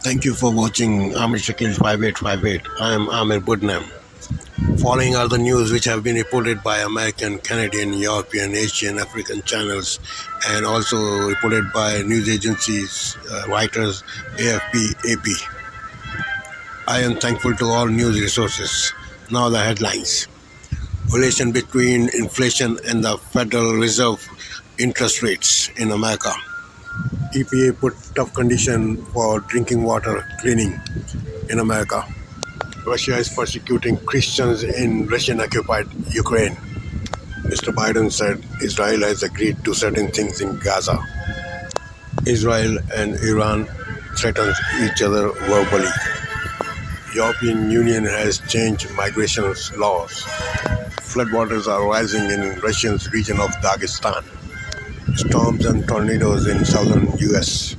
Thank you for watching Amir Shakil 5858. I am Amir Budnam. Following are the news which have been reported by American, Canadian, European, Asian, African channels and also reported by news agencies, writers, AFP, AP. I am thankful to all news resources. Now the headlines. Relation between inflation and the Federal Reserve interest rates in America. EPA put tough condition for drinking water cleaning in America. Russia is persecuting Christians in Russian-occupied Ukraine. Mr. Biden said Israel has agreed to certain things in Gaza. Israel and Iran threaten each other verbally. European Union has changed migration laws. Floodwaters are rising in Russian region of Dagestan. Storms and tornadoes in southern U.S.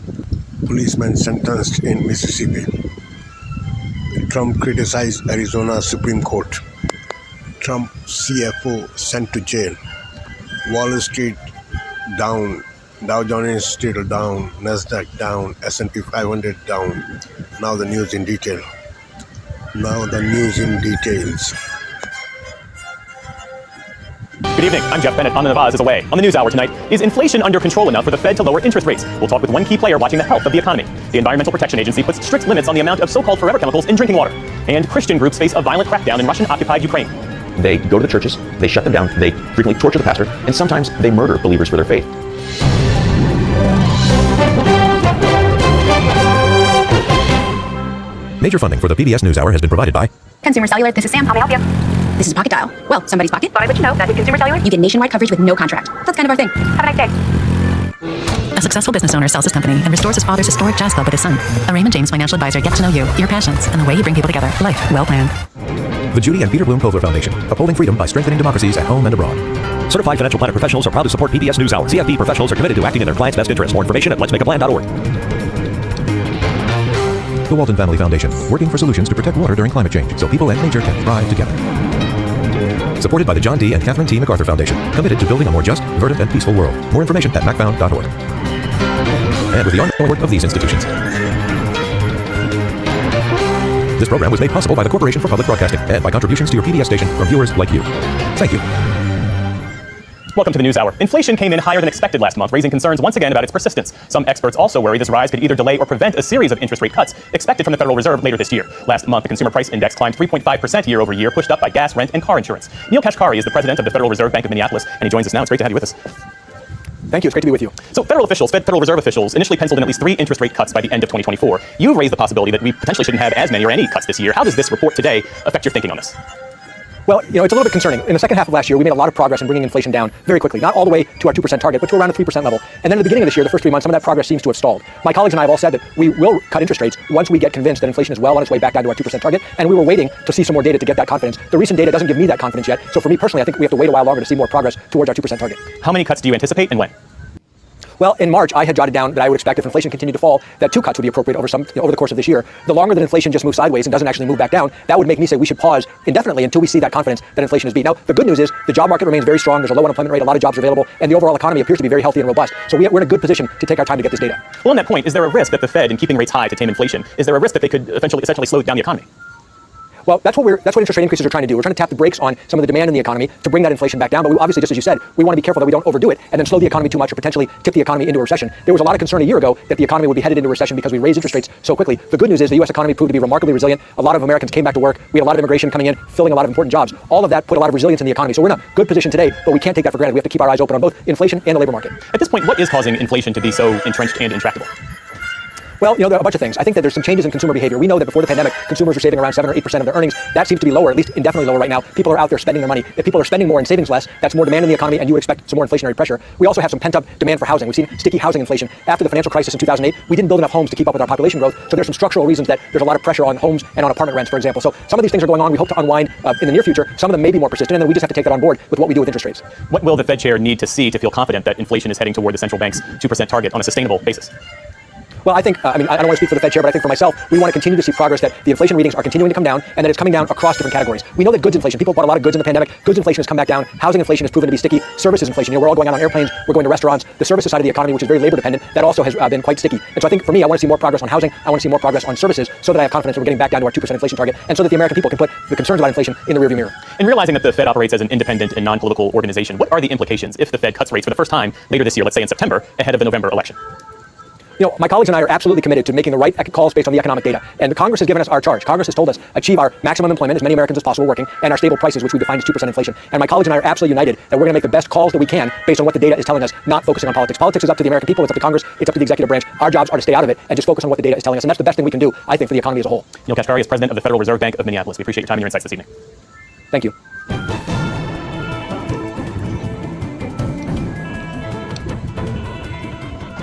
Policemen sentenced in Mississippi. Trump criticized Arizona Supreme Court. Trump CFO sent to jail. Wall Street down. Dow Jones still down. Nasdaq down. S&P 500 down. Now the news in detail. Good evening, I'm Jeff Bennett. Anna Navaz is away. On the News Hour tonight, is inflation under control enough for the Fed to lower interest rates? We'll talk with one key player watching the health of the economy. The Environmental Protection Agency puts strict limits on the amount of so-called forever chemicals in drinking water. And Christian groups face a violent crackdown in Russian-occupied Ukraine. They go to the churches, they shut them down, they frequently torture the pastor, and sometimes they murder believers for their faith. Major funding for the PBS NewsHour has been provided by Consumer Cellular, this is Sam. How may I help you? This is Pocket Dial. Well, somebody's pocket. Thought I would let you know that with Consumer Cellular, you get nationwide coverage with no contract. That's kind of our thing. Have a nice day. A successful business owner sells his company and restores his father's historic jazz club with his son. A Raymond James financial advisor gets to know you, your passions, and the way you bring people together. Life well planned. the Judy and Peter Bloom Kovler Foundation, upholding freedom by strengthening democracies at home and abroad. Certified financial planner professionals are proud to support PBS NewsHour. CFP professionals are committed to acting in their clients' best interest. More information at letsmakeaplan.org. The Walton Family Foundation, working for solutions to protect water during climate change so people and nature can thrive together. Supported by the John D. and Catherine T. MacArthur Foundation, committed to building a more just, verdant, and peaceful world. More information at macfound.org. And with the ongoing work of these institutions. This program was made possible by the Corporation for Public Broadcasting and by contributions to your PBS station from viewers like you. Thank you. Welcome to the News Hour. Inflation came in higher than expected last month, raising concerns once again about its persistence. Some experts also worry this rise could either delay or prevent a series of interest rate cuts expected from the Federal Reserve later this year. Last month, the Consumer Price Index climbed 3.5% year over year, pushed up by gas, rent, and car insurance. Neil Kashkari is the president of the Federal Reserve Bank of Minneapolis, and he joins us now. It's great to have you with us. Thank you. It's great to be with you. So Federal Reserve officials initially penciled in at least 3 interest rate cuts by the end of 2024. You've raised the possibility that we potentially shouldn't have as many or any cuts this year. How does this report today affect your thinking on this? Well, it's a little bit concerning. In the second half of last year, we made a lot of progress in bringing inflation down very quickly. Not all the way to our 2% target, but to around the 3% level. And then at the beginning of this year, the first 3 months, some of that progress seems to have stalled. My colleagues and I have all said that we will cut interest rates once we get convinced that inflation is well on its way back down to our 2% target. And we were waiting to see some more data to get that confidence. The recent data doesn't give me that confidence yet. So for me personally, I think we have to wait a while longer to see more progress towards our 2% target. How many cuts do you anticipate and when? Well, in March, I had jotted down that I would expect if inflation continued to fall, that 2 cuts would be appropriate over the course of this year. The longer that inflation just moves sideways and doesn't actually move back down, that would make me say we should pause indefinitely until we see that confidence that inflation is beat. Now, the good news is the job market remains very strong. There's a low unemployment rate, a lot of jobs available, and the overall economy appears to be very healthy and robust. So we're in a good position to take our time to get this data. Well, on that point, is there a risk that the Fed, in keeping rates high to tame inflation, is there a risk that they could essentially slow down the economy? Well, that's what interest rate increases are trying to do. We're trying to tap the brakes on some of the demand in the economy to bring that inflation back down. But we obviously, just as you said, we want to be careful that we don't overdo it and then slow the economy too much or potentially tip the economy into a recession. There was a lot of concern a year ago that the economy would be headed into a recession because we raised interest rates so quickly. The good news is the U.S. economy proved to be remarkably resilient. A lot of Americans came back to work. We had a lot of immigration coming in, filling a lot of important jobs. All of that put a lot of resilience in the economy. So we're in a good position today, but we can't take that for granted. We have to keep our eyes open on both inflation and the labor market. At this point, what is causing inflation to be so entrenched and intractable? Well, there are a bunch of things. I think that there's some changes in consumer behavior. We know that before the pandemic, consumers were saving around 7 or 8% of their earnings. That seems to be lower, at least indefinitely lower right now. People are out there spending their money. If people are spending more and saving less, that's more demand in the economy, and you would expect some more inflationary pressure. We also have some pent-up demand for housing. We've seen sticky housing inflation. After the financial crisis in 2008, we didn't build enough homes to keep up with our population growth. So there's some structural reasons that there's a lot of pressure on homes and on apartment rents, for example. So some of these things are going on. We hope to unwind in the near future. Some of them may be more persistent, and then we just have to take that on board with what we do with interest rates. What will the Fed chair need to see to feel confident that inflation is heading toward the central bank's 2% target on a sustainable basis? Well, I think, I don't want to speak for the Fed chair, but I think for myself, we want to continue to see progress that the inflation readings are continuing to come down and that it's coming down across different categories. We know that goods inflation, people bought a lot of goods in the pandemic. Goods inflation has come back down. Housing inflation has proven to be sticky. Services inflation, we're all going out on airplanes, we're going to restaurants. The services side of the economy, which is very labor dependent, that also has been quite sticky. And so I think for me, I want to see more progress on housing. I want to see more progress on services so that I have confidence that we're getting back down to our 2% inflation target and so that the American people can put the concerns about inflation in the rearview mirror. In realizing that the Fed operates as an independent and non-political organization, what are the implications if the Fed cuts rates for the first time later this year, let's say in September, ahead of the November election? My colleagues and I are absolutely committed to making the right calls based on the economic data. And the Congress has given us our charge. Congress has told us achieve our maximum employment, as many Americans as possible working, and our stable prices, which we define as 2% inflation. And my colleagues and I are absolutely united that we're going to make the best calls that we can based on what the data is telling us, not focusing on politics. Politics is up to the American people. It's up to Congress. It's up to the executive branch. Our jobs are to stay out of it and just focus on what the data is telling us. And that's the best thing we can do, I think, for the economy as a whole. Neil Kashkari is president of the Federal Reserve Bank of Minneapolis. We appreciate your time and your insights this evening. Thank you.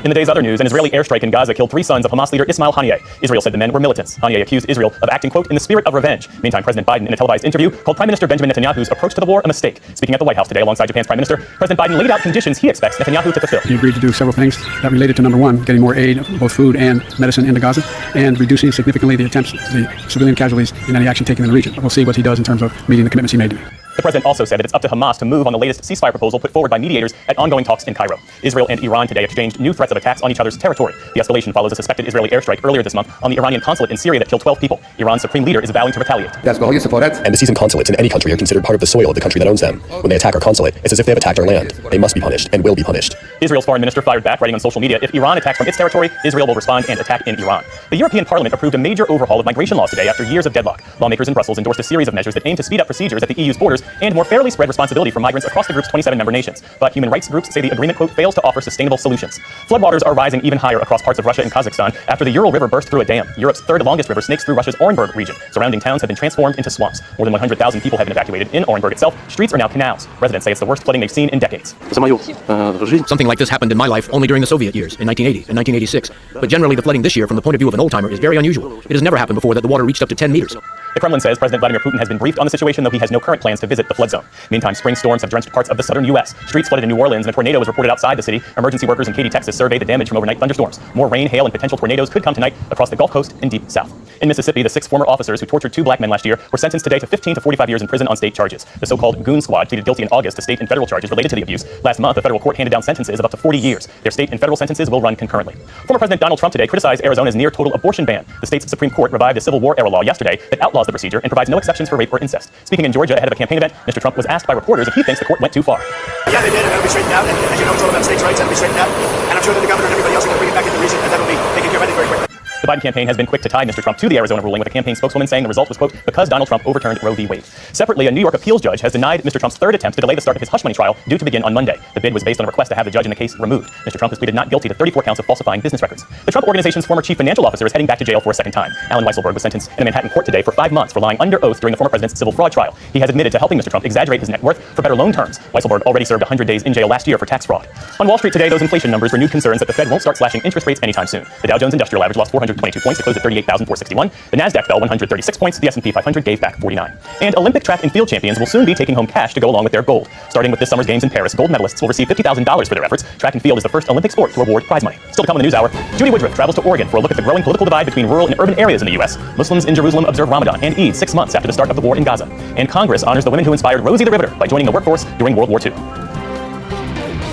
In the day's other news, an Israeli airstrike in Gaza killed 3 sons of Hamas leader Ismail Haniyeh. Israel said the men were militants. Haniyeh accused Israel of acting, quote, in the spirit of revenge. Meantime, President Biden, in a televised interview, called Prime Minister Benjamin Netanyahu's approach to the war a mistake. Speaking at the White House today alongside Japan's Prime Minister, President Biden laid out conditions he expects Netanyahu to fulfill. He agreed to do several things that related to, number one, getting more aid, both food and medicine, into Gaza, and reducing significantly the attempts, the civilian casualties in any action taken in the region. We'll see what he does in terms of meeting the commitments he made to me. The president also said that it's up to Hamas to move on the latest ceasefire proposal put forward by mediators at ongoing talks in Cairo. Israel and Iran today exchanged new threats of attacks on each other's territory. The escalation follows a suspected Israeli airstrike earlier this month on the Iranian consulate in Syria that killed 12 people. Iran's supreme leader is vowing to retaliate. Embassies and consulates in any country are considered part of the soil of the country that owns them. When they attack our consulate, it's as if they have attacked our land. They must be punished and will be punished. Israel's foreign minister fired back, writing on social media, if Iran attacks from its territory, Israel will respond and attack in Iran. The European Parliament approved a major overhaul of migration laws today after years of deadlock. Lawmakers in Brussels endorsed a series of measures that aim to speed up procedures at the EU's borders and more fairly spread responsibility for migrants across the group's 27 member nations. But human rights groups say the agreement, quote, fails to offer sustainable solutions. Floodwaters are rising even higher across parts of Russia and Kazakhstan after the Ural River burst through a dam. Europe's third longest river snakes through Russia's Orenburg region. Surrounding towns have been transformed into swamps. More than 100,000 people have been evacuated. In Orenburg itself, streets are now canals. Residents say it's the worst flooding they've seen in decades. Something like this happened in my life only during the Soviet years, in 1980 and 1986. But generally, the flooding this year, from the point of view of an old-timer, is very unusual. It has never happened before that the water reached up to 10 meters. The Kremlin says President Vladimir Putin has been briefed on the situation, though he has no current plans to visit the flood zone. Meantime, spring storms have drenched parts of the southern U.S. Streets flooded in New Orleans, and a tornado was reported outside the city. Emergency workers in Katy, Texas, surveyed the damage from overnight thunderstorms. More rain, hail, and potential tornadoes could come tonight across the Gulf Coast and deep south. In Mississippi, the 6 former officers who tortured 2 black men last year were sentenced today to 15 to 45 years in prison on state charges. The so-called Goon Squad pleaded guilty in August to state and federal charges related to the abuse. Last month, a federal court handed down sentences of up to 40 years. Their state and federal sentences will run concurrently. Former President Donald Trump today criticized Arizona's near-total abortion ban. The state's Supreme Court revived a Civil War-era law yesterday that outlaws the procedure and provides no exceptions for rape or incest. Speaking in Georgia ahead of a campaign event, Mr. Trump was asked by reporters if he thinks the court went too far. Yeah, they did, and it'll be straightened out. And as you know, it's all about states' rights, and it'll be straightened out. And I'm sure that the governor and everybody else are going to bring it back into reason, and that'll be taken care of, I think, very quickly. The Biden campaign has been quick to tie Mr. Trump to the Arizona ruling, with a campaign spokeswoman saying the result was, quote, because Donald Trump overturned Roe v. Wade. Separately, a New York appeals judge has denied Mr. Trump's third attempt to delay the start of his hush money trial, due to begin on Monday. The bid was based on a request to have the judge in the case removed. Mr. Trump has pleaded not guilty to 34 counts of falsifying business records. The Trump Organization's former chief financial officer is heading back to jail for a second time. Alan Weisselberg was sentenced in a Manhattan court today for 5 months for lying under oath during the former president's civil fraud trial. He has admitted to helping Mr. Trump exaggerate his net worth for better loan terms. Weisselberg already served 100 days in jail last year for tax fraud. On Wall Street today, those inflation numbers renewed concerns that the Fed won't start slashing interest rates anytime soon. The Dow Jones Industrial Average lost 422 points to close at 38,461. The Nasdaq fell 136 points. The S&P 500 gave back 49. And Olympic track and field champions will soon be taking home cash to go along with their gold. Starting with this summer's games in Paris, gold medalists will receive $50,000 for their efforts. Track and field is the first Olympic sport to award prize money. Still to come in the NewsHour, Judy Woodruff travels to Oregon for a look at the growing political divide between rural and urban areas in the U.S. Muslims in Jerusalem observe Ramadan and Eid 6 months after the start of the war in Gaza. And Congress honors the women who inspired Rosie the Riveter by joining the workforce during World War II.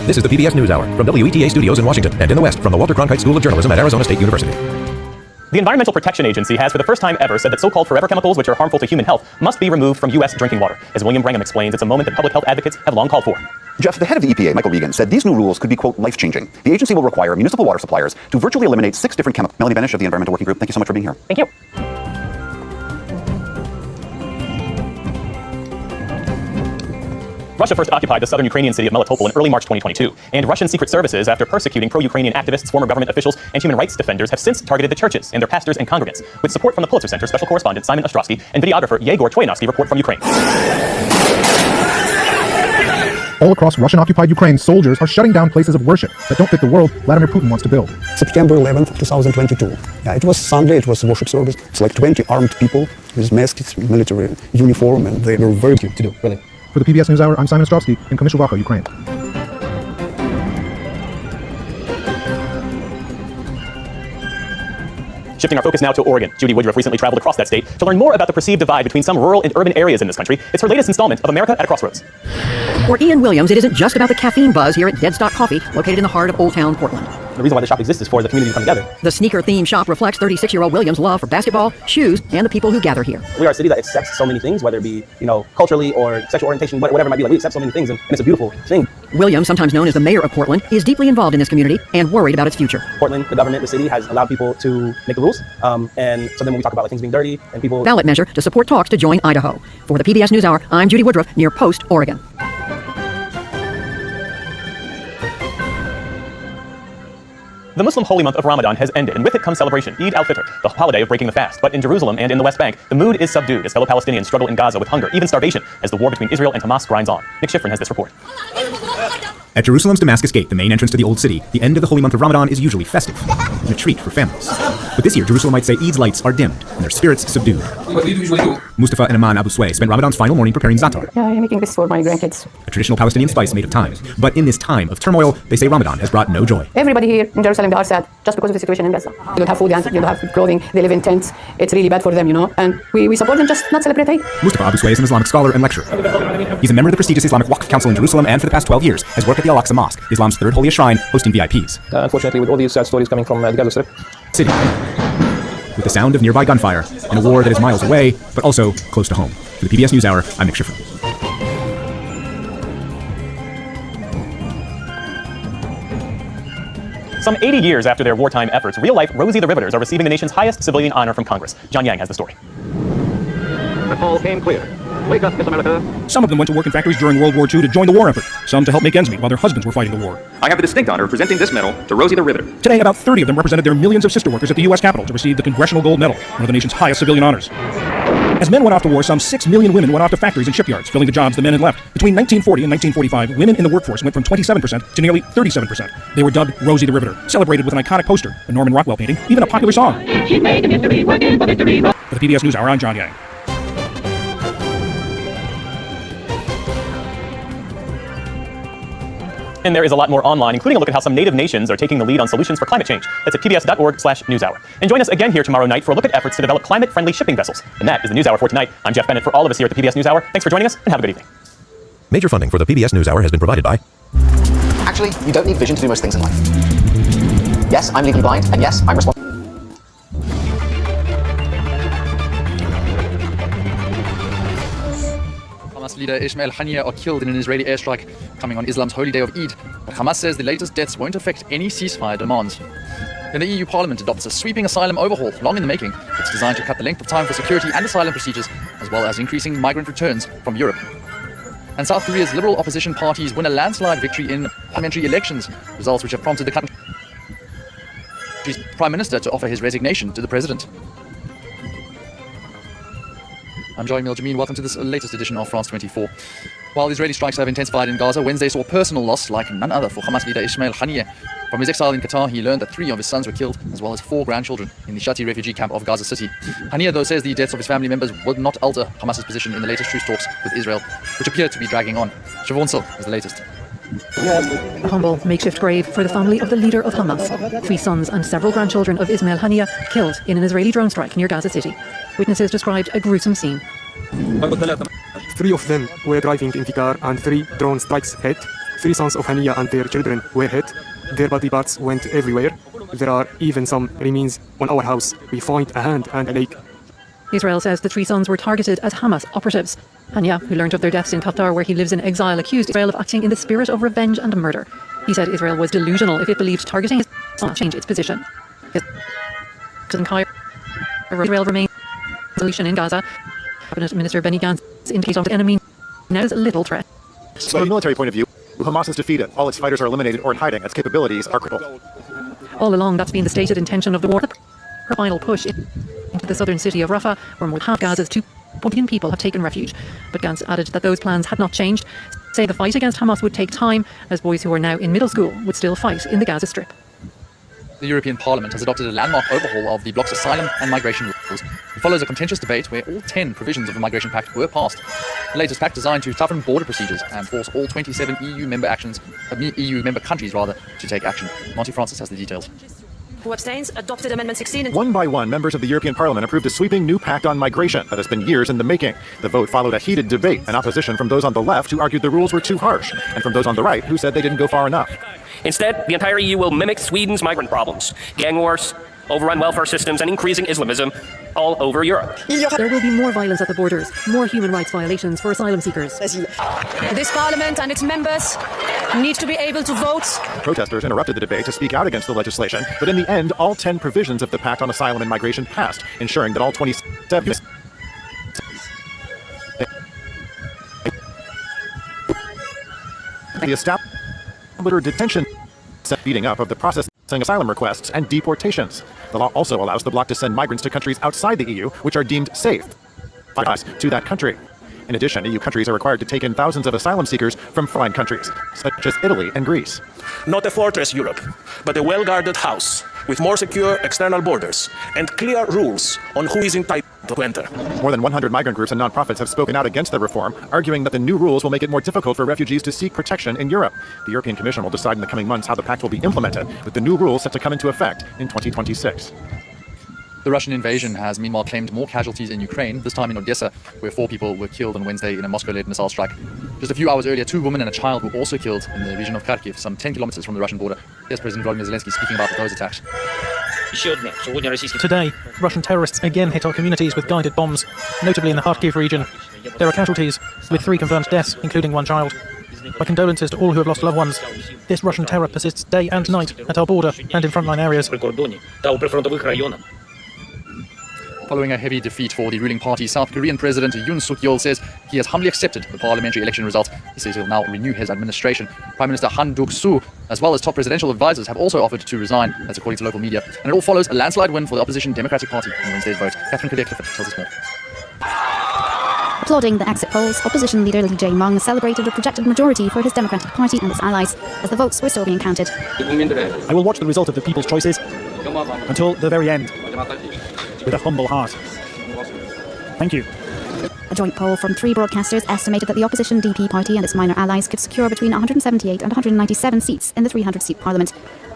This is the PBS NewsHour from WETA Studios in Washington and in the West from the Walter Cronkite School of Journalism at Arizona State University. The Environmental Protection Agency has for the first time ever said that so-called forever chemicals, which are harmful to human health, must be removed from U.S. drinking water. As William Brangham explains, it's a moment that public health advocates have long called for. Jeff, the head of the EPA, Michael Regan, said these new rules could be, quote, life-changing. The agency will require municipal water suppliers to virtually eliminate 6 different chemicals. Melanie Benish of the Environmental Working Group, thank you so much for being here. Thank you. Russia first occupied the southern Ukrainian city of Melitopol in early March 2022, and Russian secret services, after persecuting pro-Ukrainian activists, former government officials, and human rights defenders, have since targeted the churches and their pastors and congregants. With support from the Pulitzer Center special correspondent Simon Ostrovsky and videographer Yegor Troyanovsky report from Ukraine. All across Russian-occupied Ukraine, soldiers are shutting down places of worship that don't fit the world Vladimir Putin wants to build. September 11th, 2022. Yeah, it was Sunday, it was a worship service. It's like 20 armed people with masks, military uniform, and they were very cute to do, really. For the PBS NewsHour, I'm Simon Ostrovsky in Kamyshovaca, Ukraine. Shifting our focus now to Oregon. Judy Woodruff recently traveled across that state to learn more about the perceived divide between some rural and urban areas in this country. It's her latest installment of America at a Crossroads. For Ian Williams, it isn't just about the caffeine buzz here at Deadstock Coffee, located in the heart of Old Town Portland. The reason why the shop exists is for the community to come together. The sneaker-themed shop reflects 36-year-old Williams' love for basketball, shoes, and the people who gather here. We are a city that accepts so many things, whether it be, culturally or sexual orientation, whatever it might be. Like, we accept so many things, and it's a beautiful thing. Williams, sometimes known as the mayor of Portland, is deeply involved in this community and worried about its future. Portland, the government, the city, has allowed people to make the rules. And so then when we talk about things being dirty and people... Ballot measure to support talks to join Idaho. For the PBS NewsHour, I'm Judy Woodruff, near Post, Oregon. The Muslim holy month of Ramadan has ended, and with it comes celebration, Eid al-Fitr, the holiday of breaking the fast. But in Jerusalem and in the West Bank, the mood is subdued as fellow Palestinians struggle in Gaza with hunger, even starvation, as the war between Israel and Hamas grinds on. Nick Schifrin has this report. At Jerusalem's Damascus Gate, the main entrance to the Old City, the end of the holy month of Ramadan is usually festive, and a treat for families. But this year, Jerusalemites say Eid's lights are dimmed, and their spirits subdued. What do you usually do? Mustafa and Aman Abu Sway spent Ramadan's final morning preparing za'atar, Yeah, I'm making this for my grandkids. a traditional Palestinian spice made of thyme. But in this time of turmoil, they say Ramadan has brought no joy. Everybody here in Jerusalem, they are sad just because of the situation in Gaza. They don't have food, they don't have clothing, they live in tents. It's really bad for them, And we support them, just not celebrate Eid. Mustafa Abu Sway is an Islamic scholar and lecturer. He's a member of the prestigious Islamic Waqf Council in Jerusalem and for the past 12 years has worked at the Al-Aqsa Mosque, Islam's third holiest shrine, hosting VIPs. Unfortunately, with all these sad stories coming from the Gaza Strip. City. With the sound of nearby gunfire and a war that is miles away, but also close to home. For the PBS NewsHour, I'm Nick Schifrin. Some 80 years after their wartime efforts, real-life Rosie the Riveters are receiving the nation's highest civilian honor from Congress. John Yang has the story. The call came clear. Wake up, Miss America. Some of them went to work in factories during World War II to join the war effort, some to help make ends meet while their husbands were fighting the war. I have the distinct honor of presenting this medal to Rosie the Riveter. Today, about 30 of them represented their millions of sister workers at the U.S. Capitol to receive the Congressional Gold Medal, one of the nation's highest civilian honors. As men went off to war, some 6 million women went off to factories and shipyards, filling the jobs the men had left. Between 1940 and 1945, women in the workforce went from 27% to nearly 37%. They were dubbed Rosie the Riveter, celebrated with an iconic poster, a Norman Rockwell painting, even a popular song. She made history, working for victory. For the PBS NewsHour, I'm John Yang. And there is a lot more online, including a look at how some native nations are taking the lead on solutions for climate change. That's at pbs.org/newshour. And join us again here tomorrow night for a look at efforts to develop climate-friendly shipping vessels. And that is the NewsHour for tonight. I'm Jeff Bennett for all of us here at the PBS NewsHour. Thanks for joining us, and have a good evening. Major funding for the PBS NewsHour has been provided by... Actually, you don't need vision to do most things in life. Yes, I'm legally blind, and yes, I'm responsible. Hamas leader Ismail Haniyeh are killed in an Israeli airstrike coming on Islam's holy day of Eid. But Hamas says the latest deaths won't affect any ceasefire demands. Then the EU Parliament adopts a sweeping asylum overhaul, long in the making. It's designed to cut the length of time for security and asylum procedures, as well as increasing migrant returns from Europe. And South Korea's liberal opposition parties win a landslide victory in parliamentary elections, results which have prompted the country's prime minister to offer his resignation to the president. I'm Joy Miljameen. Welcome to this latest edition of France 24. While Israeli strikes have intensified in Gaza, Wednesday saw personal loss like none other for Hamas leader Ismail Haniyeh. From his exile in Qatar, he learned that 3 of his sons were killed, as well as 4 grandchildren, in the Shati refugee camp of Gaza City. Haniyeh, though, says the deaths of his family members would not alter Hamas's position in the latest truce talks with Israel, which appear to be dragging on. Siobhan Sil is the latest. A humble makeshift grave for the family of the leader of Hamas. 3 sons and several grandchildren of Ismail Haniyeh killed in an Israeli drone strike near Gaza City. Witnesses described a gruesome scene. 3 of them were driving in the car and 3 drone strikes hit. 3 sons of Haniyeh and their children were hit. Their body parts went everywhere. There are even some remains on our house. We find a hand and a leg. Israel says the 3 sons were targeted as Hamas operatives. Haniyeh, who learned of their deaths in Qatar where he lives in exile, accused Israel of acting in the spirit of revenge and murder. He said Israel was delusional if it believed targeting his son would change its position. Israel remains a solution in Gaza. Cabinet Minister Benny Gantz indicated the enemy now is a little threat. From a military point of view, Hamas is defeated. All its fighters are eliminated or in hiding. Its capabilities are crippled. All along, that's been the stated intention of the war. Her final push into the southern city of Rafah, where more than half Gaza's 2 million people have taken refuge. But Gantz added that those plans had not changed, saying the fight against Hamas would take time, as boys who are now in middle school would still fight in the Gaza Strip. The European Parliament has adopted a landmark overhaul of the bloc's asylum and migration rules. It follows a contentious debate where all 10 provisions of the Migration Pact were passed. The latest pact designed to toughen border procedures and force all 27 EU member countries to take action. Monty Francis has the details. Who abstains? Adopted Amendment 16. One by one, members of the European Parliament approved a sweeping new pact on migration that has been years in the making. The vote followed a heated debate and opposition from those on the left who argued the rules were too harsh, and from those on the right who said they didn't go far enough. Instead, the entire EU will mimic Sweden's migrant problems, gang wars, overrun welfare systems, and increasing Islamism all over Europe. There will be more violence at the borders, more human rights violations for asylum seekers. This Parliament and its members need to be able to vote. Protesters interrupted the debate to speak out against the legislation, but in the end, all 10 provisions of the Pact on Asylum and Migration passed, ensuring that all 27 the established detention speeding up of the processing asylum requests and deportations. The law also allows the bloc to send migrants to countries outside the EU, which are deemed safe to that country. In addition, EU countries are required to take in thousands of asylum seekers from foreign countries, such as Italy and Greece. Not a fortress Europe, but a well-guarded house with more secure external borders and clear rules on who is entitled to enter. More than 100 migrant groups and nonprofits have spoken out against the reform, arguing that the new rules will make it more difficult for refugees to seek protection in Europe. The European Commission will decide in the coming months how the pact will be implemented, with the new rules set to come into effect in 2026. The Russian invasion has meanwhile claimed more casualties in Ukraine, this time in Odessa, where 4 people were killed on Wednesday in a Moscow-led missile strike. Just a few hours earlier, 2 women and a child were also killed in the region of Kharkiv, some 10 kilometers from the Russian border. Here's President Volodymyr Zelensky speaking about those attacks. Today, Russian terrorists again hit our communities with guided bombs, notably in the Kharkiv region. There are casualties, with 3 confirmed deaths, including 1 child. My condolences to all who have lost loved ones. This Russian terror persists day and night at our border and in frontline areas. Following a heavy defeat for the ruling party, South Korean President Yoon Suk-yeol says he has humbly accepted the parliamentary election result. He says he'll now renew his administration. Prime Minister Han Duk-soo, as well as top presidential advisors, have also offered to resign, that's according to local media. And it all follows a landslide win for the opposition Democratic Party in Wednesday's vote. Catherine Clifford tells us more. Applauding the exit polls, opposition leader Lee Jae-myung celebrated a projected majority for his Democratic Party and its allies, as the votes were still being counted. I will watch the result of the people's choices until the very end, with a humble heart. Thank you. A joint poll from 3 broadcasters estimated that the opposition DP party and its minor allies could secure between 178 and 197 seats in the 300-seat parliament,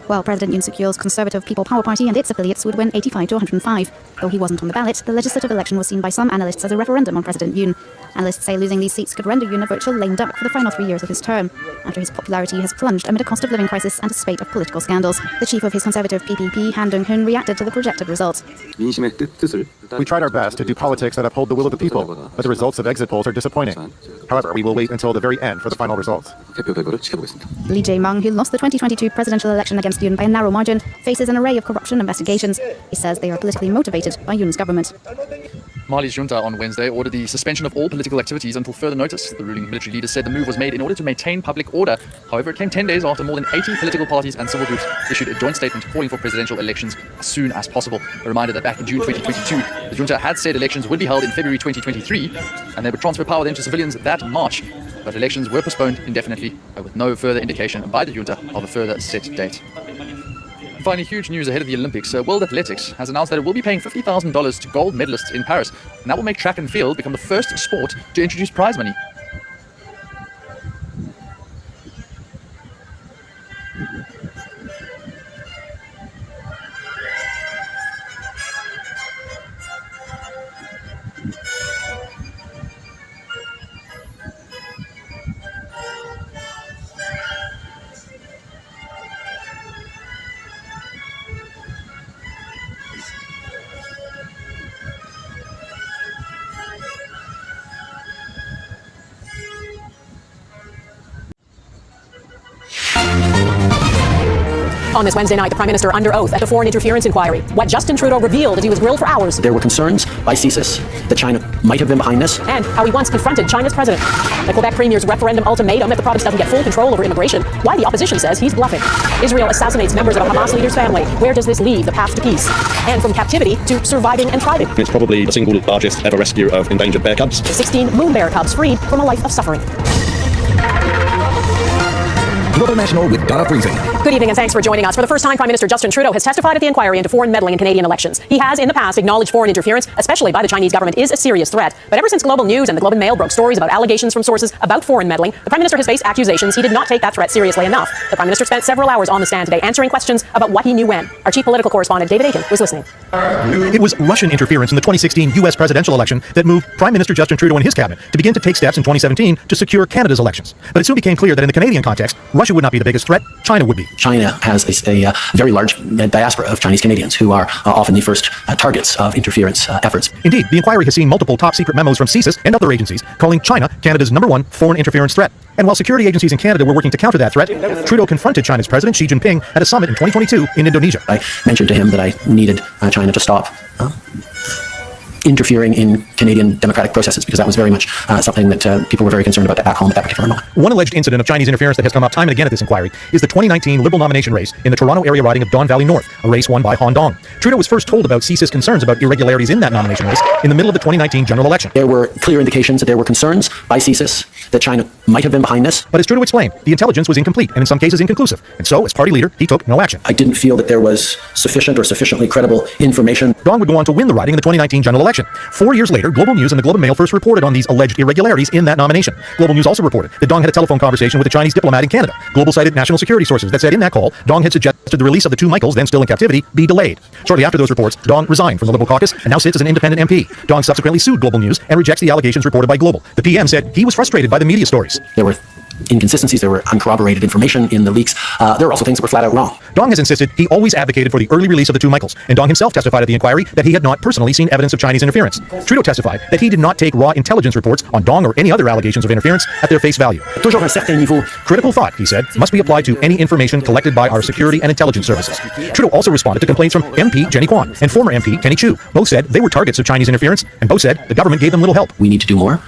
while President Yoon Suk-yeol's Conservative People Power Party and its affiliates would win 85 to 105. Though he wasn't on the ballot, the legislative election was seen by some analysts as a referendum on President Yoon. Analysts say losing these seats could render Yoon a virtual lame duck for the final 3 years of his term, after his popularity has plunged amid a cost of living crisis and a spate of political scandals. The chief of his Conservative PPP, Han Dong-hoon, reacted to the projected results. We tried our best to do politics that uphold the will of the people, but the results of exit polls are disappointing. However, we will wait until the very end for the final results. Lee Jae-myung, who lost the 2022 presidential election against Yoon by a narrow margin, faces an array of corruption investigations. He says they are politically motivated by Yoon's government. Mali's junta on Wednesday ordered the suspension of all political activities until further notice. The ruling military leader said the move was made in order to maintain public order. However, it came 10 days after more than 80 political parties and civil groups issued a joint statement calling for presidential elections as soon as possible. A reminder that back in June 2022, the junta had said elections would be held in February 2023, and they would transfer power then to civilians that March. But elections were postponed indefinitely, with no further indication by the junta of a further set date. Finally, huge news ahead of the Olympics. World Athletics has announced that it will be paying $50,000 to gold medalists in Paris, and that will make track and field become the first sport to introduce prize money. On this Wednesday night, the Prime Minister under oath at the foreign interference inquiry. What Justin Trudeau revealed as he was grilled for hours. There were concerns by CSIS that China might have been behind this. And how he once confronted China's president. The Quebec Premier's referendum ultimatum if the province doesn't get full control over immigration. Why the opposition says he's bluffing. Israel assassinates members of a Hamas leader's family. Where does this leave the path to peace? And from captivity to surviving and thriving. It's probably the single largest ever rescue of endangered bear cubs. 16 moon bear cubs freed from a life of suffering. Global National with Donna Friesen. Good evening and thanks for joining us. For the first time, Prime Minister Justin Trudeau has testified at the inquiry into foreign meddling in Canadian elections. He has in the past acknowledged foreign interference, especially by the Chinese government, is a serious threat. But ever since Global News and the Globe and Mail broke stories about allegations from sources about foreign meddling, the Prime Minister has faced accusations he did not take that threat seriously enough. The Prime Minister spent several hours on the stand today answering questions about what he knew when. Our chief political correspondent, David Aiken, was listening. It was Russian interference in the 2016 U.S. presidential election that moved Prime Minister Justin Trudeau and his cabinet to begin to take steps in 2017 to secure Canada's elections. But it soon became clear that in the Canadian context, Russia would not be the biggest threat, China would be. China has a very large diaspora of Chinese Canadians who are often the first targets of interference efforts. Indeed, the inquiry has seen multiple top-secret memos from CSIS and other agencies calling China Canada's #1 foreign interference threat. And while security agencies in Canada were working to counter that threat, Trudeau confronted China's President Xi Jinping at a summit in 2022 in Indonesia. I mentioned to him that I needed China to stop interfering in Canadian democratic processes, because that was very much something that people were very concerned about back home at that particular moment. One alleged incident of Chinese interference that has come up time and again at this inquiry is the 2019 Liberal nomination race in the Toronto area riding of Don Valley North, a race won by Han Dong. Trudeau was first told about CSIS concerns about irregularities in that nomination race in the middle of the 2019 general election. There were clear indications that there were concerns by CSIS that China might have been behind this. But as Trudeau explained, the intelligence was incomplete and in some cases inconclusive, and so, as party leader, he took no action. I didn't feel that there was sufficient or sufficiently credible information. Dong would go on to win the riding in the 2019 general election. 4 years later, Global News and the Globe and Mail first reported on these alleged irregularities in that nomination. Global News also reported that Dong had a telephone conversation with a Chinese diplomat in Canada. Global cited national security sources that said in that call, Dong had suggested the release of the two Michaels, then still in captivity, be delayed. Shortly after those reports, Dong resigned from the Liberal caucus and now sits as an independent MP. Dong subsequently sued Global News and rejects the allegations reported by Global. The PM said he was frustrated by the media stories. There were inconsistencies, there were uncorroborated information in the leaks. There were also things that were flat out wrong. Dong has insisted he always advocated for the early release of the two Michaels, and Dong himself testified at the inquiry that he had not personally seen evidence of Chinese interference. Trudeau testified that he did not take raw intelligence reports on Dong or any other allegations of interference at their face value. Toujours un certain niveau. Critical thought, he said, must be applied to any information collected by our security and intelligence services. Trudeau also responded to complaints from MP Jenny Kwan and former MP Kenny Chiu. Both said they were targets of Chinese interference, and both said the government gave them little help. We need to do more.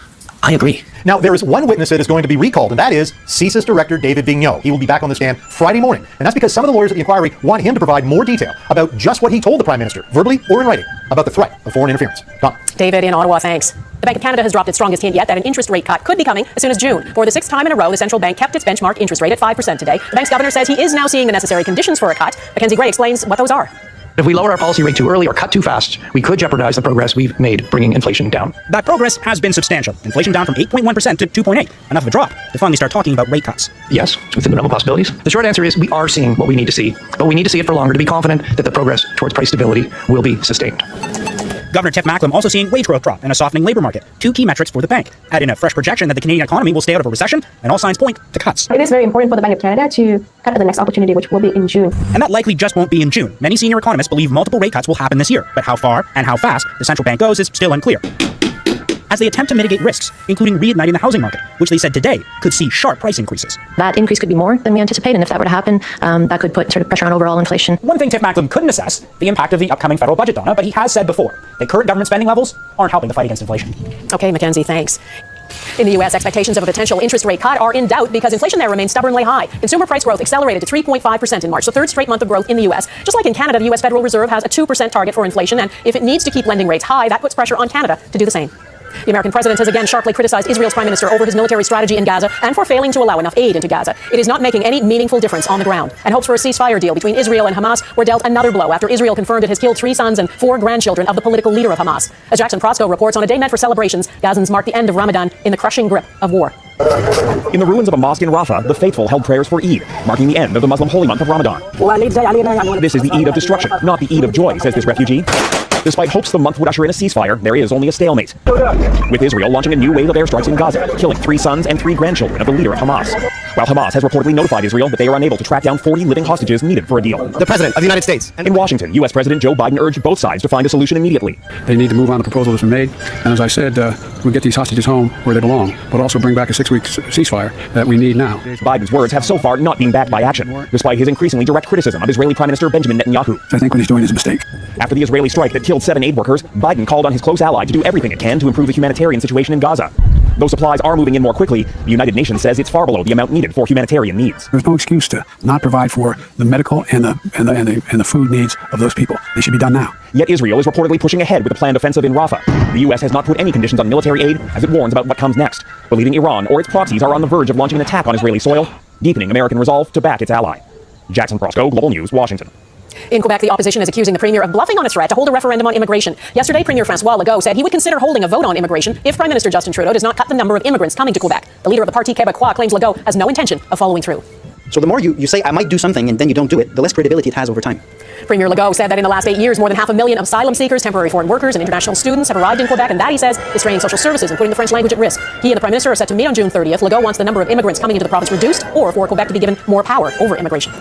I agree. Now, there is one witness that is going to be recalled, and that is CSIS Director David Vigneault. He will be back on the stand Friday morning, and that's because some of the lawyers at the inquiry want him to provide more detail about just what he told the Prime Minister, verbally or in writing, about the threat of foreign interference. Tom. David in Ottawa, thanks. The Bank of Canada has dropped its strongest hint yet that an interest rate cut could be coming as soon as June. For the 6th time in a row, the central bank kept its benchmark interest rate at 5% today. The bank's governor says he is now seeing the necessary conditions for a cut. Mackenzie Gray explains what those are. If we lower our policy rate too early or cut too fast, we could jeopardize the progress we've made bringing inflation down. That progress has been substantial. Inflation down from 8.1% to 2.8%. Enough of a drop to finally start talking about rate cuts. Yes, it's within the realm of possibilities. The short answer is we are seeing what we need to see, but we need to see it for longer to be confident that the progress towards price stability will be sustained. Governor Tiff Macklem also seeing wage growth drop and a softening labor market, two key metrics for the bank. Add in a fresh projection that the Canadian economy will stay out of a recession, and all signs point to cuts. It is very important for the Bank of Canada to cut at the next opportunity, which will be in June. And that likely just won't be in June. Many senior economists believe multiple rate cuts will happen this year, but how far and how fast the central bank goes is still unclear. As they attempt to mitigate risks, including reigniting the housing market, which they said today could see sharp price increases. That increase could be more than we anticipate, and if that were to happen, that could put sort of pressure on overall inflation. One thing Tiff Macklem couldn't assess, the impact of the upcoming federal budget, Donna, but he has said before that current government spending levels aren't helping the fight against inflation. Okay, Mackenzie, thanks. In the U.S., expectations of a potential interest rate cut are in doubt because inflation there remains stubbornly high. Consumer price growth accelerated to 3.5% in March, the third straight month of growth in the U.S. Just like in Canada, the U.S. Federal Reserve has a 2% target for inflation, and if it needs to keep lending rates high, that puts pressure on Canada to do the same. The American president has again sharply criticized Israel's prime minister over his military strategy in Gaza and for failing to allow enough aid into Gaza. It is not making any meaningful difference on the ground, and hopes for a ceasefire deal between Israel and Hamas were dealt another blow after Israel confirmed it has killed 3 sons and 4 grandchildren of the political leader of Hamas. As Jackson Prosco reports, on a day meant for celebrations, Gazans marked the end of Ramadan in the crushing grip of war. In the ruins of a mosque in Rafah, the faithful held prayers for Eid, marking the end of the Muslim holy month of Ramadan. This is the Eid of destruction, not the Eid of joy, says this refugee. Despite hopes the month would usher in a ceasefire, there is only a stalemate, with Israel launching a new wave of airstrikes in Gaza, killing 3 sons and 3 grandchildren of the leader of Hamas. While Hamas has reportedly notified Israel that they are unable to track down 40 living hostages needed for a deal. The President of the United States. In Washington, U.S. President Joe Biden urged both sides to find a solution immediately. They need to move on the proposal that's been made, and as I said, we'll get these hostages home where they belong, but also bring back a 6-week ceasefire that we need now. Biden's words have so far not been backed by action, despite his increasingly direct criticism of Israeli Prime Minister Benjamin Netanyahu. I think what he's doing is a mistake. After the Israeli strike that killed 7 aid workers, Biden called on his close ally to do everything it can to improve the humanitarian situation in Gaza. Though supplies are moving in more quickly, the United Nations says it's far below the amount needed for humanitarian needs. There's no excuse to not provide for the medical and the food needs of those people. They should be done now. Yet Israel is reportedly pushing ahead with a planned offensive in Rafah. The U.S. has not put any conditions on military aid as it warns about what comes next, believing Iran or its proxies are on the verge of launching an attack on Israeli soil. deepening American resolve to back its ally. Jackson Prosco, Global News, Washington. In Quebec, the opposition is accusing the Premier of bluffing on a threat to hold a referendum on immigration. Yesterday, Premier François Legault said he would consider holding a vote on immigration if Prime Minister Justin Trudeau does not cut the number of immigrants coming to Quebec. The leader of the Parti Québécois claims Legault has no intention of following through. So the more you say, I might do something, and then you don't do it, the less credibility it has over time. Premier Legault said that in the last 8 years, more than 500,000 asylum seekers, temporary foreign workers, and international students have arrived in Quebec, and that, he says, is straining social services and putting the French language at risk. He and the Prime Minister are set to meet on June 30th. Legault wants the number of immigrants coming into the province reduced, or for Quebec to be given more power over immigration.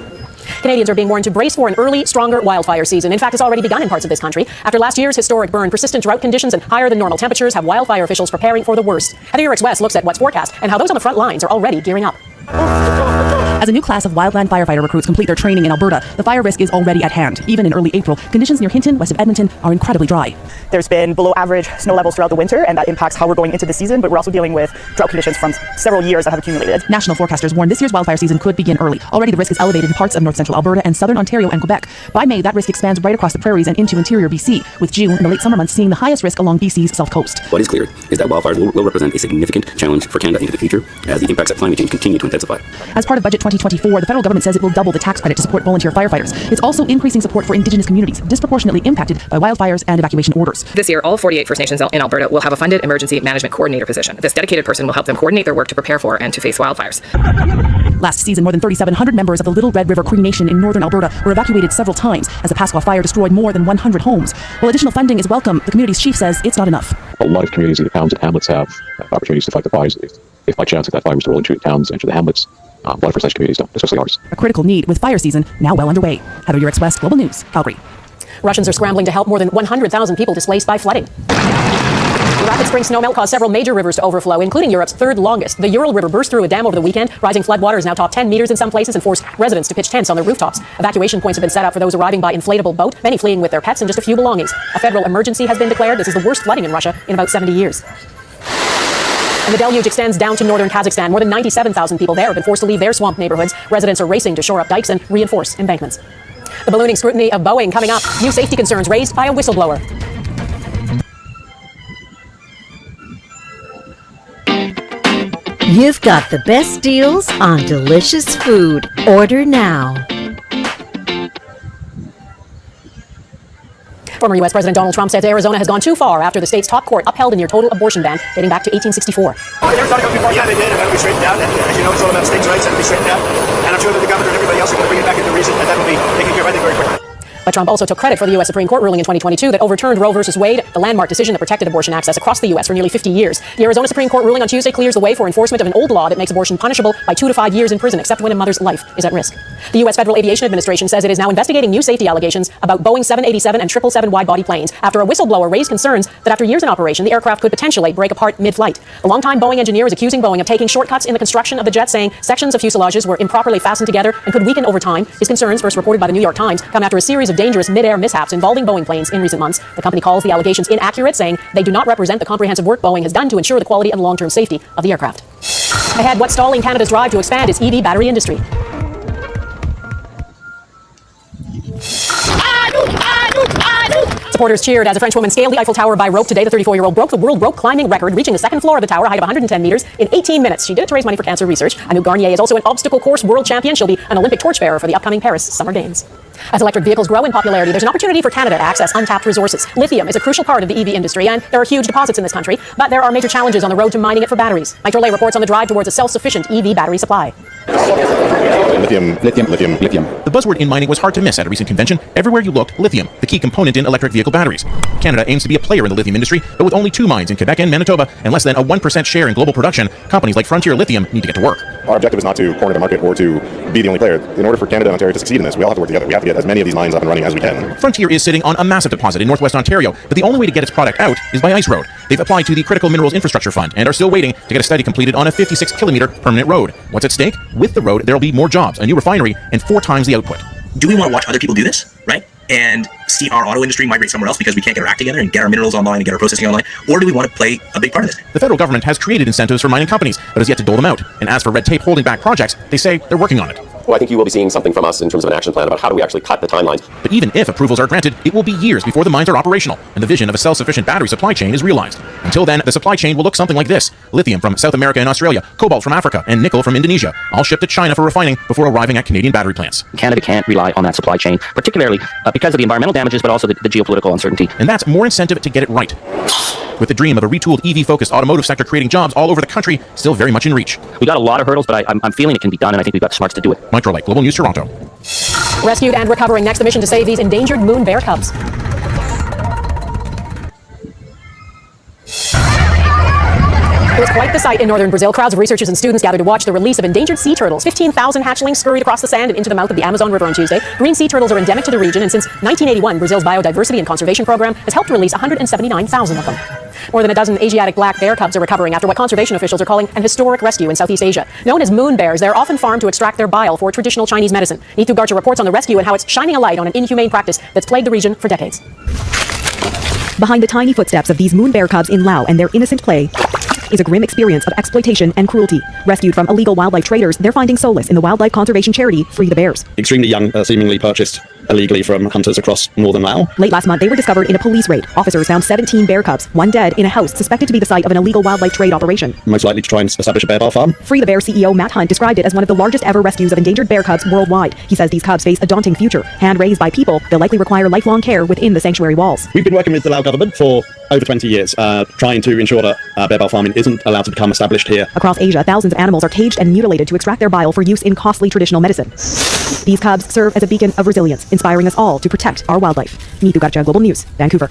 Canadians are being warned to brace for an early, stronger wildfire season. In fact, it's already begun in parts of this country. After last year's historic burn, persistent drought conditions and higher than normal temperatures have wildfire officials preparing for the worst. Heather Urix West looks at what's forecast and how those on the front lines are already gearing up. As a new class of wildland firefighter recruits complete their training in Alberta, the fire risk is already at hand. Even in early April, conditions near Hinton, west of Edmonton, are incredibly dry. There's been below average snow levels throughout the winter, and that impacts how we're going into the season, but we're also dealing with drought conditions from several years that have accumulated. National forecasters warn this year's wildfire season could begin early. Already the risk is elevated in parts of north central Alberta and southern Ontario and Quebec. By May, that risk expands right across the prairies and into interior BC, with June and the late summer months seeing the highest risk along BC's south coast. What is clear is that wildfires will represent a significant challenge for Canada into the future as the impacts of climate change continue to intensify. As part of Budget 2024, the federal government says it will double the tax credit to support volunteer firefighters. It's also increasing support for Indigenous communities disproportionately impacted by wildfires and evacuation orders. This year, all 48 First Nations in Alberta will have a funded emergency management coordinator position. This dedicated person will help them coordinate their work to prepare for and to face wildfires. Last season, more than 3,700 members of the Little Red River Cree Nation in northern Alberta were evacuated several times as the Pasqua fire destroyed more than 100 homes. While additional funding is welcome, the community's chief says it's not enough. A lot of communities, either towns and hamlets, have opportunities to fight the fires. If by chance that fire was to roll into towns, into the hamlets, a lot of First Nation communities don't, especially ours. A critical need with fire season now well underway. Heather Urix West, Global News, Calgary. Russians are scrambling to help more than 100,000 people displaced by flooding. The rapid spring snowmelt caused several major rivers to overflow, including Europe's third longest. The Ural River burst through a dam over the weekend. Rising floodwater is now topped 10 meters in some places and forced residents to pitch tents on their rooftops. Evacuation points have been set up for those arriving by inflatable boat, many fleeing with their pets and just a few belongings. A federal emergency has been declared. This is the worst flooding in Russia in about 70 years. And the deluge extends down to northern Kazakhstan. More than 97,000 people there have been forced to leave their swamp neighborhoods. Residents are racing to shore up dikes and reinforce embankments. The ballooning scrutiny of Boeing coming up. New safety concerns raised by a whistleblower. You've got the best deals on delicious food. Order now. Former U.S. President Donald Trump says Arizona has gone too far after the state's top court upheld a near total abortion ban dating back to 1864. Yeah, they did, and that'll be straightened out. And as you know, it's all about states' rights, that'll be straightened out. And I'm sure that the governor and everybody else are going to bring it back into reason, and that'll be taken care of, I think, very quickly. But Trump also took credit for the U.S. Supreme Court ruling in 2022 that overturned Roe v. Wade, the landmark decision that protected abortion access across the U.S. for nearly 50 years. The Arizona Supreme Court ruling on Tuesday clears the way for enforcement of an old law that makes abortion punishable by 2 to 5 years in prison, except when a mother's life is at risk. The U.S. Federal Aviation Administration says it is now investigating new safety allegations about Boeing 787 and 777 wide-body planes after a whistleblower raised concerns that after years in operation, the aircraft could potentially break apart mid-flight. The longtime Boeing engineer is accusing Boeing of taking shortcuts in the construction of the jet, saying sections of fuselages were improperly fastened together and could weaken over time. His concerns, first reported by the New York Times, come after a series of dangerous mid-air mishaps involving Boeing planes in recent months. The company calls the allegations inaccurate, saying they do not represent the comprehensive work Boeing has done to ensure the quality and long-term safety of the aircraft. Ahead, what's stalling Canada's drive to expand its EV battery industry? Supporters cheered as a French woman scaled the Eiffel Tower by rope today. The 34-year-old broke the world rope climbing record, reaching the second floor of the tower, a height of 110 meters, in 18 minutes. She did it to raise money for cancer research. Anouk Garnier is also an obstacle course world champion. She'll be an Olympic torchbearer for the upcoming Paris Summer Games. As electric vehicles grow in popularity, there's an opportunity for Canada to access untapped resources. Lithium is a crucial part of the EV industry, and there are huge deposits in this country, but there are major challenges on the road to mining it for batteries. Mike Trollet reports on the drive towards a self-sufficient EV battery supply. Lithium. The buzzword in mining was hard to miss at a recent convention. Everywhere you looked, lithium, the key component in electric vehicle batteries. Canada aims to be a player in the lithium industry, but with only 2 mines in Quebec and Manitoba and less than a 1% share in global production, companies like Frontier Lithium need to get to work. Our objective is not to corner the market or to be the only player. In order for Canada and Ontario to succeed in this, we all have to work together. We have to get as many of these mines up and running as we can. Frontier is sitting on a massive deposit in northwest Ontario, but the only way to get its product out is by ice road. They've applied to the Critical Minerals Infrastructure Fund and are still waiting to get a study completed on a 56-kilometer permanent road. What's at stake? With the road, there will be more jobs, a new refinery, and 4 times the output. Do we want to watch other people do this, right? And see our auto industry migrate somewhere else because we can't get our act together and get our minerals online and get our processing online? Or do we want to play a big part of this? The federal government has created incentives for mining companies, but has yet to dole them out. And as for red tape holding back projects, they say they're working on it. Well, I think you will be seeing something from us in terms of an action plan about how do we actually cut the timelines. But even if approvals are granted, it will be years before the mines are operational and the vision of a self-sufficient battery supply chain is realized. Until then, the supply chain will look something like this. Lithium from South America and Australia, cobalt from Africa, and nickel from Indonesia, all shipped to China for refining before arriving at Canadian battery plants. Canada can't rely on that supply chain, particularly because of the environmental damages, but also the geopolitical uncertainty. And that's more incentive to get it right. With the dream of a retooled EV-focused automotive sector creating jobs all over the country still very much in reach. We got a lot of hurdles, but I'm feeling it can be done, and I think we've got the smarts to do it. Microlight, Global News, Toronto. Rescued and recovering. Next, the mission to save these endangered moon bear cubs. It was quite the sight in northern Brazil. Crowds of researchers and students gathered to watch the release of endangered sea turtles. 15,000 hatchlings scurried across the sand and into the mouth of the Amazon River on Tuesday. Green sea turtles are endemic to the region, and since 1981, Brazil's Biodiversity and Conservation Program has helped release 179,000 of them. More than a dozen Asiatic black bear cubs are recovering after what conservation officials are calling an historic rescue in Southeast Asia. Known as moon bears, they're often farmed to extract their bile for traditional Chinese medicine. Neetu Garcha reports on the rescue and how it's shining a light on an inhumane practice that's plagued the region for decades. Behind the tiny footsteps of these moon bear cubs in Laos and their innocent play is a grim experience of exploitation and cruelty. Rescued from illegal wildlife traders, they're finding solace in the wildlife conservation charity Free the Bears. Extremely young, seemingly purchased illegally from hunters across northern Laos. Late last month, they were discovered in a police raid. Officers found 17 bear cubs, one dead, in a house suspected to be the site of an illegal wildlife trade operation. Most likely to try and establish a bear bar farm. Free the Bear CEO Matt Hunt described it as one of the largest ever rescues of endangered bear cubs worldwide. He says these cubs face a daunting future. Hand-raised by people, they'll likely require lifelong care within the sanctuary walls. We've been working with the Lao government for over 20 years, trying to ensure that bear bar farming isn't allowed to become established here. Across Asia, thousands of animals are caged and mutilated to extract their bile for use in costly traditional medicine. These cubs serve as a beacon of resilience, inspiring us all to protect our wildlife. Neetu Garcha, Global News, Vancouver.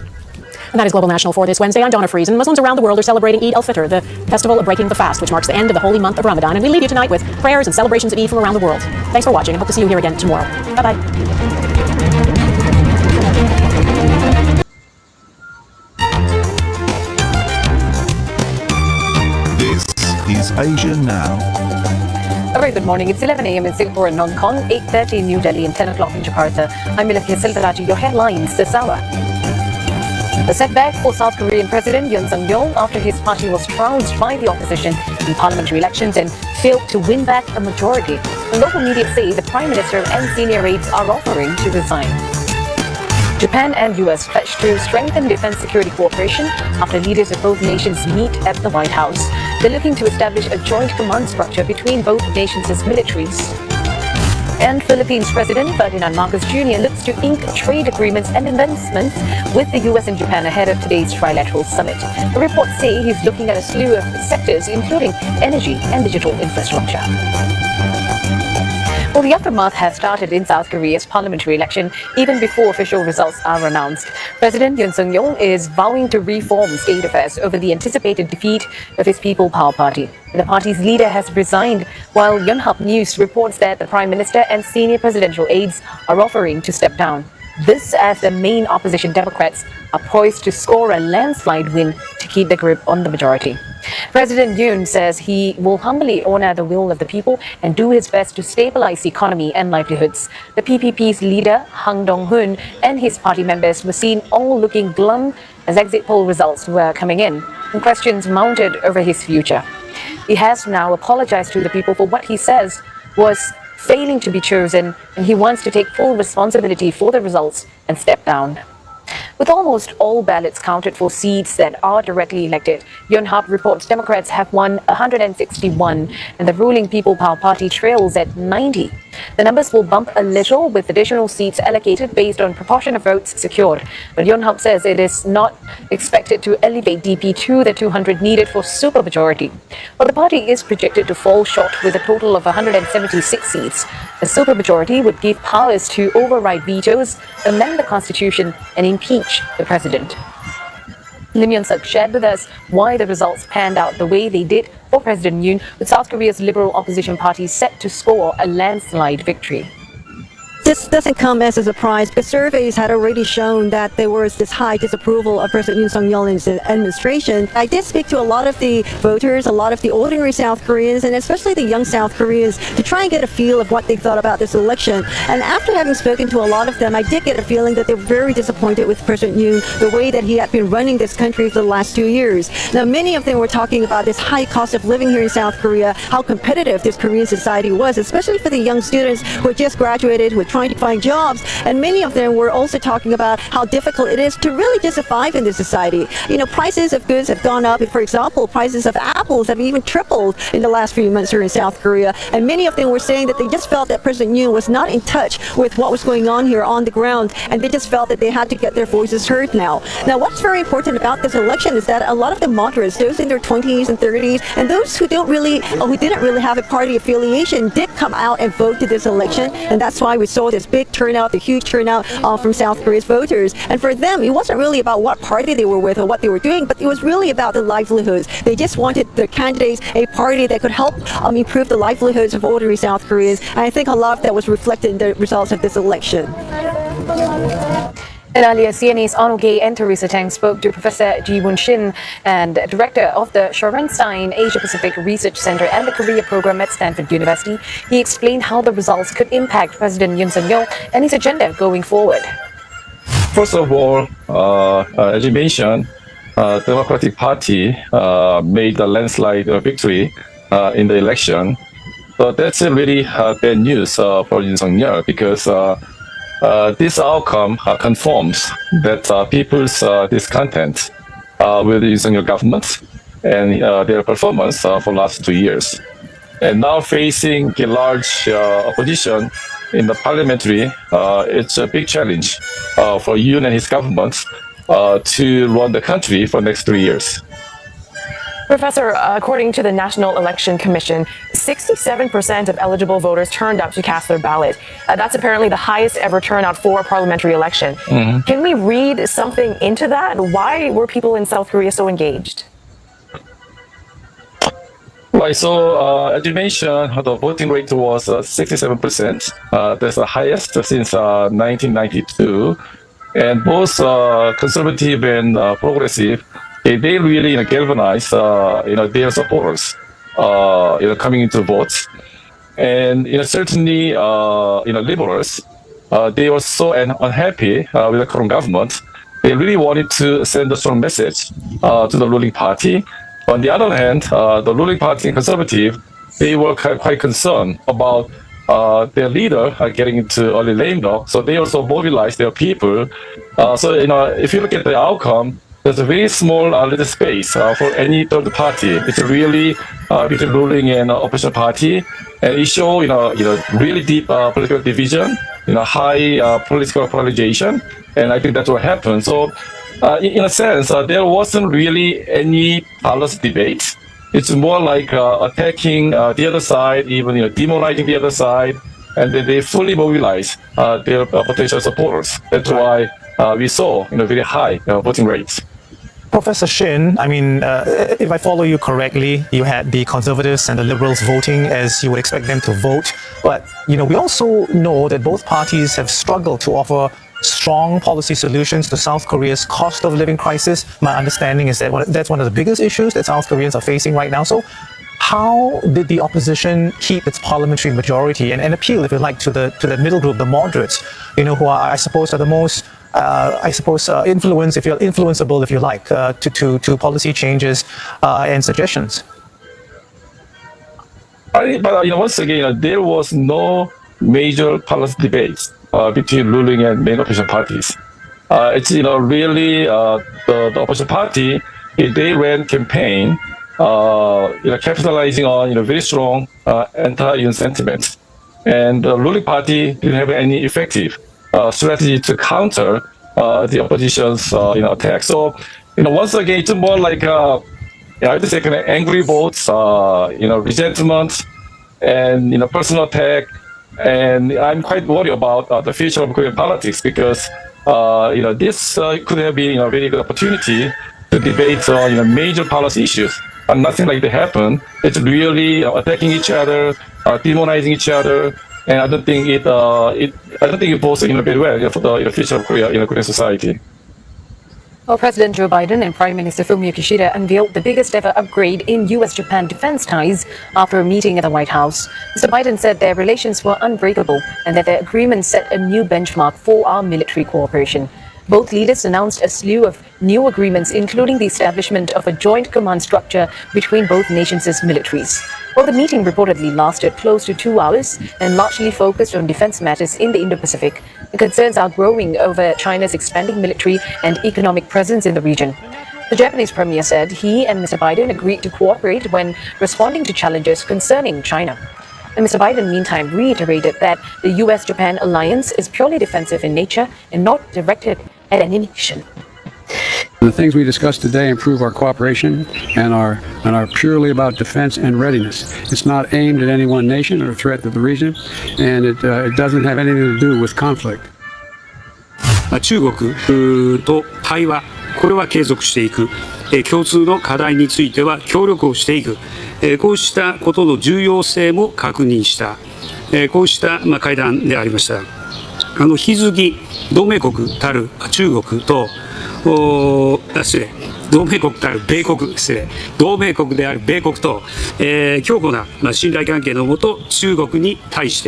And that is Global National for this Wednesday. I'm Donna Friesen. Muslims around the world are celebrating Eid al-Fitr, the festival of breaking the fast, which marks the end of the holy month of Ramadan. And we leave you tonight with prayers and celebrations of Eid from around the world. Thanks for watching, and hope to see you here again tomorrow. Bye-bye. Is Asia Now. A very good morning. It's 11 a.m. in Singapore and Hong Kong, 8:30 in New Delhi, and 10 o'clock in Jakarta. I'm Milakya Silverati. Your headlines this hour. A setback for South Korean President Yoon Suk-yeol after his party was trounced by the opposition in parliamentary elections and failed to win back a majority. The local media say the Prime Minister and senior aides are offering to resign. Japan and US pledge to strengthen defense security cooperation after leaders of both nations meet at the White House. They're looking to establish a joint command structure between both nations' militaries. And Philippines President Ferdinand Marcos Jr. looks to ink trade agreements and investments with the US and Japan ahead of today's trilateral summit. The reports say he's looking at a slew of sectors, including energy and digital infrastructure. Well, the aftermath has started in South Korea's parliamentary election even before official results are announced. President Yoon Suk-yeol is vowing to reform state affairs over the anticipated defeat of his People Power Party. The party's leader has resigned, while Yonhap News reports that the Prime Minister and senior presidential aides are offering to step down. This as the main opposition Democrats are poised to score a landslide win to keep the grip on the majority. President Yoon says he will humbly honor the will of the people and do his best to stabilize the economy and livelihoods. The PPP's leader, Hang Dong-hoon, and his party members were seen all looking glum as exit poll results were coming in, and questions mounted over his future. He has now apologized to the people for what he says was failing to be chosen, and he wants to take full responsibility for the results and step down. With almost all ballots counted for seats that are directly elected, Yonhap reports Democrats have won 161 and the ruling People Power Party trails at 90. The numbers will bump a little with additional seats allocated based on proportion of votes secured. But Yonhap says it is not expected to elevate DP to the 200 needed for supermajority. While the party is projected to fall short with a total of 176 seats, a supermajority would give powers to override vetoes, amend the constitution, and impeach the president. Lim Yong-suk shared with us why the results panned out the way they did for President Yoon, with South Korea's liberal opposition party set to score a landslide victory. this doesn't come as a surprise because surveys had already shown that there was this high disapproval of President Yoon Suk-yeol and his administration. I did speak to a lot of the voters, a lot of the ordinary South Koreans, and especially the young South Koreans to try and get a feel of what they thought about this election. And after having spoken to a lot of them, I did get a feeling that they were very disappointed with President Yoon, the way that he had been running this country for the last 2 years. Now, many of them were talking about this high cost of living here in South Korea, how competitive this Korean society was, especially for the young students who had just graduated, who were trying to find jobs. And many of them were also talking about how difficult it is to really just survive in this society. You know, prices of goods have gone up. For example, prices of apples have even tripled in the last few months here in South Korea. And many of them were saying that they just felt that President Yoon was not in touch with what was going on here on the ground, and they just felt that they had to get their voices heard now. Now, what's very important about this election is that a lot of the moderates, those in their 20s and 30s, and those who didn't really have a party affiliation, did come out and vote to this election, and that's why we saw this big turnout, the huge turnout from South Korea's voters. And for them, it wasn't really about what party they were with or what they were doing, but it was really about the livelihoods. They just wanted the candidates, a party that could help improve the livelihoods of ordinary South Koreans. And I think a lot of that was reflected in the results of this election. And earlier, CNA's Arnold Gay and Teresa Tang spoke to Professor Ji Woon-shin, and director of the Shorenstein Asia Pacific Research Center and the Korea Program at Stanford University. He explained how the results could impact President Yoon Suk-yeol and his agenda going forward. First of all, as you mentioned, Democratic Party made a landslide victory in the election. So that's really bad news for Yoon Suk-yeol, because this outcome confirms that people's discontent with the Yoon Suk-yeol government and their performance for the last 2 years. And now facing a large opposition in the parliamentary, it's a big challenge for Yoon and his government to run the country for the next 3 years. Professor, according to the National Election Commission, 67% of eligible voters turned up to cast their ballot. That's apparently the highest ever turnout for a parliamentary election. Mm-hmm. Can we read something into that? Why were people in South Korea so engaged? Right, so as you mentioned, the voting rate was 67%. That's the highest since 1992. And both conservative and progressive, they really galvanize their supporters coming into votes. And certainly liberals, they were so unhappy with the current government. They really wanted to send a strong message to the ruling party. On the other hand, the ruling party and conservative, they were quite concerned about their leader getting into early lame duck. So they also mobilized their people. So if you look at the outcome, there's a very small little space for any third party. It's really between ruling and opposition party, and it shows really deep political division, high political polarization, and I think that's what happened. So, in a sense, there wasn't really any policy debate. It's more like attacking the other side, even demonizing the other side, and then they fully mobilize their potential supporters. That's why we saw very high voting rates. Professor Shin, I mean, if I follow you correctly, you had the conservatives and the liberals voting as you would expect them to vote. But, we also know that both parties have struggled to offer strong policy solutions to South Korea's cost of living crisis. My understanding is that that's one of the biggest issues that South Koreans are facing right now. So how did the opposition keep its parliamentary majority and appeal, if you like, to the middle group, the moderates, who are, I suppose, are the most influenceable, if you like, to policy changes and suggestions? But once again, there was no major policy debates between ruling and main opposition parties. It's really the opposition party, they ran campaign, capitalizing on very strong anti-Yoon sentiments, and the ruling party didn't have any effective strategy to counter the opposition's attack. So once again, it's more like I have to say kind of angry votes, resentment, and personal attack. And I'm quite worried about the future of Korean politics, because this could have been a very good opportunity to debate major policy issues. And nothing like that happened. It's really attacking each other, demonizing each other, and I don't think it bodes in a very well for the future of Korea in a Korean society. Well, President Joe Biden and Prime Minister Fumio Kishida unveiled the biggest ever upgrade in U.S.-Japan defense ties after a meeting at the White House. Mr. Biden said their relations were unbreakable and that the agreement set a new benchmark for our military cooperation. Both leaders announced a slew of new agreements, including the establishment of a joint command structure between both nations' militaries. Well, the meeting reportedly lasted close to 2 hours and largely focused on defense matters in the Indo-Pacific. The concerns are growing over China's expanding military and economic presence in the region. The Japanese premier said he and Mr. Biden agreed to cooperate when responding to challenges concerning China. And Mr. Biden, meantime, reiterated that the U.S.-Japan alliance is purely defensive in nature and not directed at any nation. The things we discussed today improve our cooperation and are purely about defense and readiness. It's not aimed at any one nation or a threat to the region, and it doesn't have anything to do with conflict. 中国と対話、これは継続していく。共通の課題については協力をしていく。こうしたことの重要性も確認した。こうした会談でありました。引き続き同盟国たる中国と同盟国である米国と、強固な信頼関係のもと中国に対し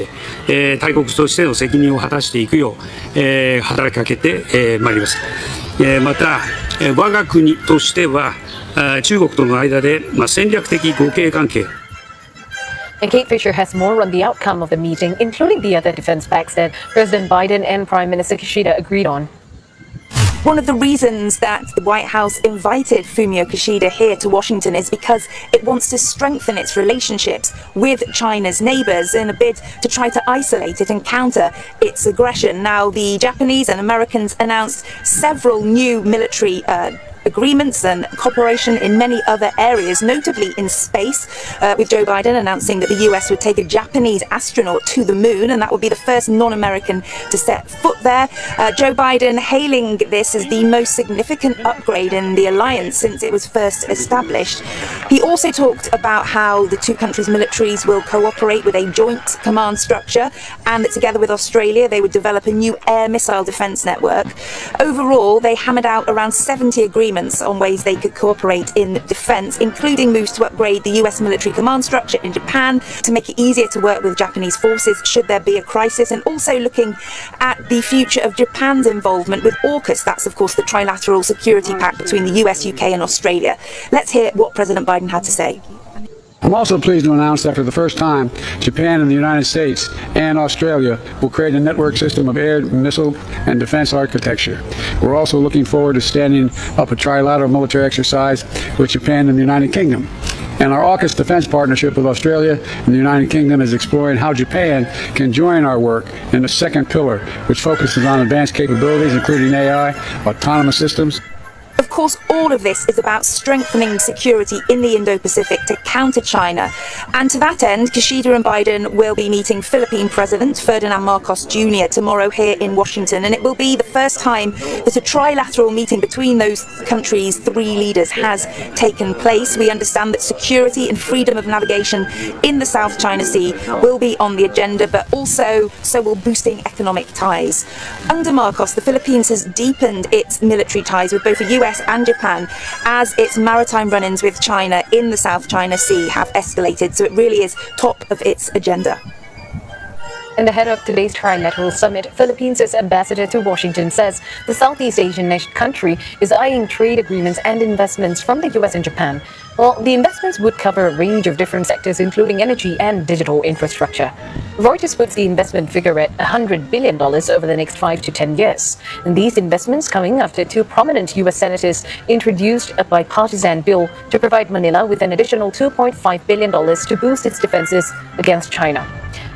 て、大国としての責任を果たしていくよう、働きかけてまいります。また我が国としては中国との間で、戦略的互恵関係 And Kate Fisher has more on the outcome of the meeting, including the other defense pacts that President Biden and Prime Minister Kishida agreed on. One of the reasons that the White House invited Fumio Kishida here to Washington is because it wants to strengthen its relationships with China's neighbors in a bid to try to isolate it and counter its aggression. Now, the Japanese and Americans announced several new military agreements and cooperation in many other areas, notably in space, with Joe Biden announcing that the US would take a Japanese astronaut to the moon, and that would be the first non-American to set foot there. Joe Biden hailing this as the most significant upgrade in the alliance since it was first established. He also talked about how the two countries' militaries will cooperate with a joint command structure, and that together with Australia they would develop a new air missile defense network. Overall, they hammered out around 70 agreements on ways they could cooperate in defense, including moves to upgrade the US military command structure in Japan to make it easier to work with Japanese forces should there be a crisis, and also looking at the future of Japan's involvement with AUKUS. That's, of course, the trilateral security pact between the US, UK and Australia. Let's hear what President Biden had to say. I'm also pleased to announce that for the first time, Japan and the United States and Australia will create a network system of air, missile, and defense architecture. We're also looking forward to standing up a trilateral military exercise with Japan and the United Kingdom. And our AUKUS defense partnership with Australia and the United Kingdom is exploring how Japan can join our work in the second pillar, which focuses on advanced capabilities, including AI, autonomous systems. Of course, all of this is about strengthening security in the Indo-Pacific to counter China. And to that end, Kishida and Biden will be meeting Philippine President Ferdinand Marcos Jr. tomorrow here in Washington. And it will be the first time that a trilateral meeting between those countries' three leaders has taken place. We understand that security and freedom of navigation in the South China Sea will be on the agenda, but also so will boosting economic ties. Under Marcos, the Philippines has deepened its military ties with both the US and Japan as its maritime run-ins with China in the South China Sea have escalated, so it really is top of its agenda. And ahead of today's trilateral summit, Philippines' ambassador to Washington says the Southeast Asian country is eyeing trade agreements and investments from the US and Japan. Well, the investments would cover a range of different sectors, including energy and digital infrastructure. Reuters puts the investment figure at $100 billion over the next 5 to 10 years. And these investments coming after two prominent US senators introduced a bipartisan bill to provide Manila with an additional $2.5 billion to boost its defenses against China.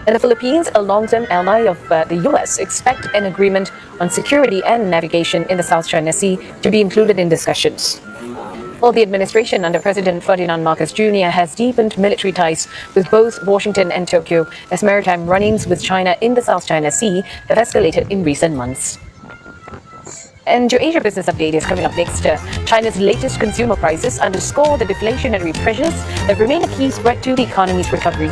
And the Philippines, a long-term ally of the US, expect an agreement on security and navigation in the South China Sea to be included in discussions. Well, the administration under President Ferdinand Marcos Jr. has deepened military ties with both Washington and Tokyo as maritime run-ins with China in the South China Sea have escalated in recent months. And your Asia Business Update is coming up next. China's latest consumer prices underscore the deflationary pressures that remain a key threat to the economy's recovery.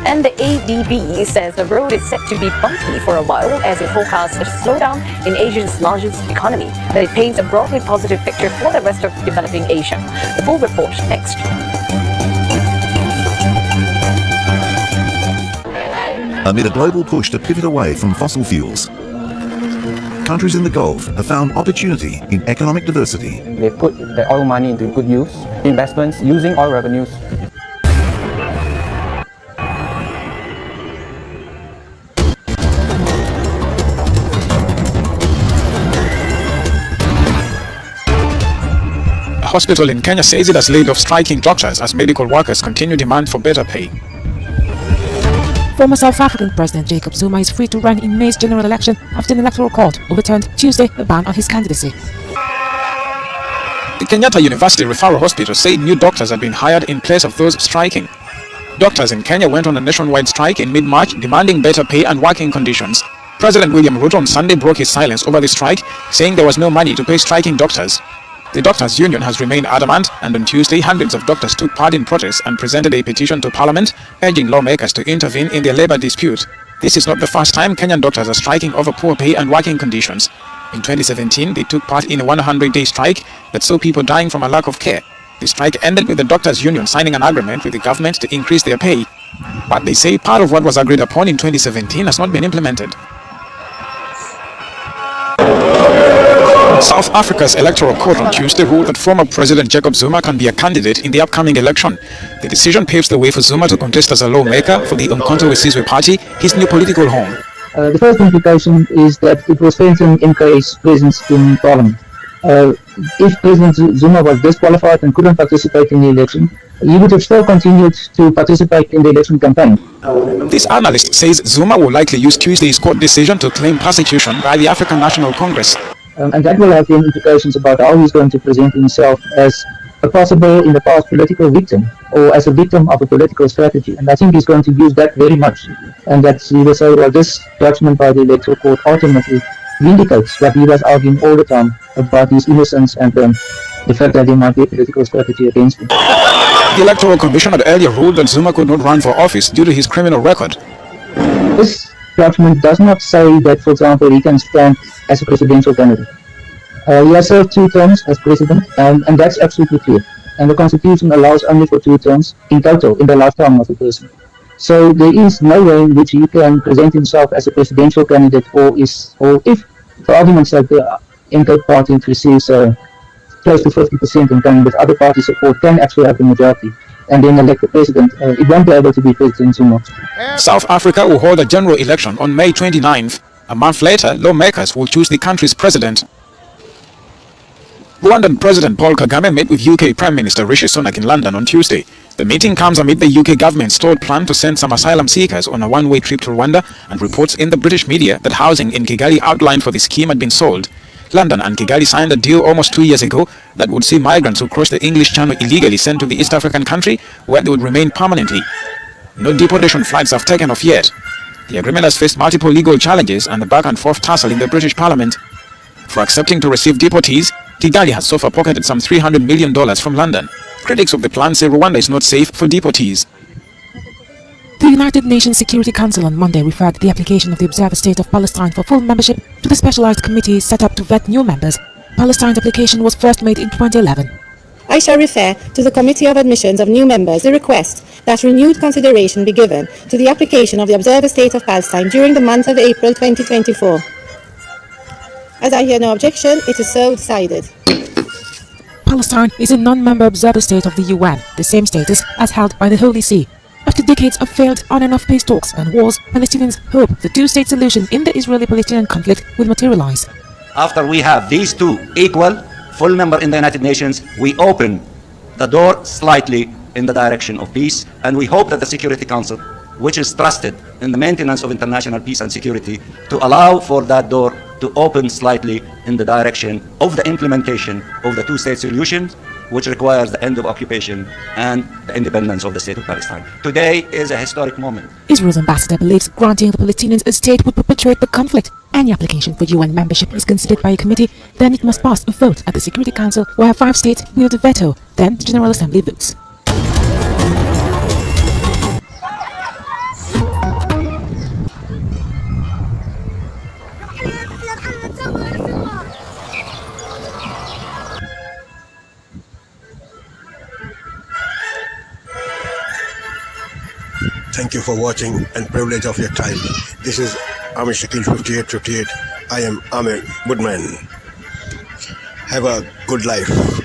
And the ADB says the road is set to be bumpy for a while as it forecasts a slowdown in Asia's largest economy, but it paints a broadly positive picture for the rest of developing Asia. The full report next. Amid a global push to pivot away from fossil fuels, countries in the Gulf have found opportunity in economic diversity. They put the oil money into good use, investments using oil revenues. A hospital in Kenya says it has laid off striking doctors as medical workers continue demand for better pay. Former South African President Jacob Zuma is free to run in May's general election after an electoral court overturned Tuesday a ban on his candidacy. The Kenyatta University Referral Hospital said new doctors had been hired in place of those striking. Doctors in Kenya went on a nationwide strike in mid-March demanding better pay and working conditions. President William Ruto on Sunday broke his silence over the strike, saying there was no money to pay striking doctors. The doctors' union has remained adamant, and on Tuesday hundreds of doctors took part in protests and presented a petition to Parliament urging lawmakers to intervene in their labour dispute. This is not the first time Kenyan doctors are striking over poor pay and working conditions. In 2017, they took part in a 100-day strike that saw people dying from a lack of care. The strike ended with the doctors' union signing an agreement with the government to increase their pay. But they say part of what was agreed upon in 2017 has not been implemented. South Africa's electoral court on Tuesday ruled that former President Jacob Zuma can be a candidate in the upcoming election. The decision paves the way for Zuma to contest as a lawmaker for the Umkhonto we Sizwe Party, his new political home. The first implication is that it will strengthen MK's presence in Parliament. If President Zuma was disqualified and couldn't participate in the election, he would have still continued to participate in the election campaign. This analyst says Zuma will likely use Tuesday's court decision to claim persecution by the African National Congress. And that will have implications about how he's going to present himself as a possible, in the past, political victim, or as a victim of a political strategy. And I think he's going to use that very much. And that he will say, well, this judgment by the electoral court ultimately vindicates what he was arguing all the time about his innocence and the fact that there might be a political strategy against him. The Electoral Commission had earlier ruled that Zuma could not run for office due to his criminal record. This judgment does not say that, for example, he can stand as a presidential candidate. He has served 2 terms as president, and that's absolutely clear. And the Constitution allows only for 2 terms in total in the lifetime of a person. So there is no way in which he can present himself as a presidential candidate, or if, for argument's sake, the MK party receives close to 50% and coming with other party support, can actually have the majority and then elect the president. It won't be able to be President Zuma. South Africa will hold a general election on May 29th. A month later, lawmakers will choose the country's president. Rwandan President Paul Kagame met with UK Prime Minister Rishi Sunak in London on Tuesday. The meeting comes amid the UK government's stalled plan to send some asylum seekers on a one-way trip to Rwanda, and reports in the British media that housing in Kigali outlined for the scheme had been sold. London and Kigali signed a deal almost 2 years ago that would see migrants who cross the English Channel illegally sent to the East African country, where they would remain permanently. No deportation flights have taken off yet. The agreement has faced multiple legal challenges and a back-and-forth tussle in the British Parliament. For accepting to receive deportees, Kigali has so far pocketed some $300 million from London. Critics of the plan say Rwanda is not safe for deportees. The United Nations Security Council on Monday referred the application of the observer state of Palestine for full membership to the specialized committee set up to vet new members. Palestine's application was first made in 2011. I shall refer to the Committee of Admissions of new members the request that renewed consideration be given to the application of the observer state of Palestine during the month of April 2024. As I hear no objection, it is so decided. Palestine is a non-member observer state of the UN, the same status as held by the Holy See. After decades of failed on and off peace talks and wars, Palestinians hope the two-state solution in the Israeli-Palestinian conflict will materialize. After we have these two equal, full member in the United Nations, we open the door slightly in the direction of peace, and we hope that the Security Council, which is trusted in the maintenance of international peace and security, to allow for that door to open slightly in the direction of the implementation of the two-state solution, which requires the end of occupation and the independence of the state of Palestine. Today is a historic moment. Israel's ambassador believes granting the Palestinians a state would perpetuate the conflict. Any application for UN membership is considered by a committee, then it must pass a vote at the Security Council, where 5 states wield a veto, then the General Assembly votes. Thank you for watching and privilege of your time. This is Amir Shakil 5858. I am Amir Woodman. Have a good life.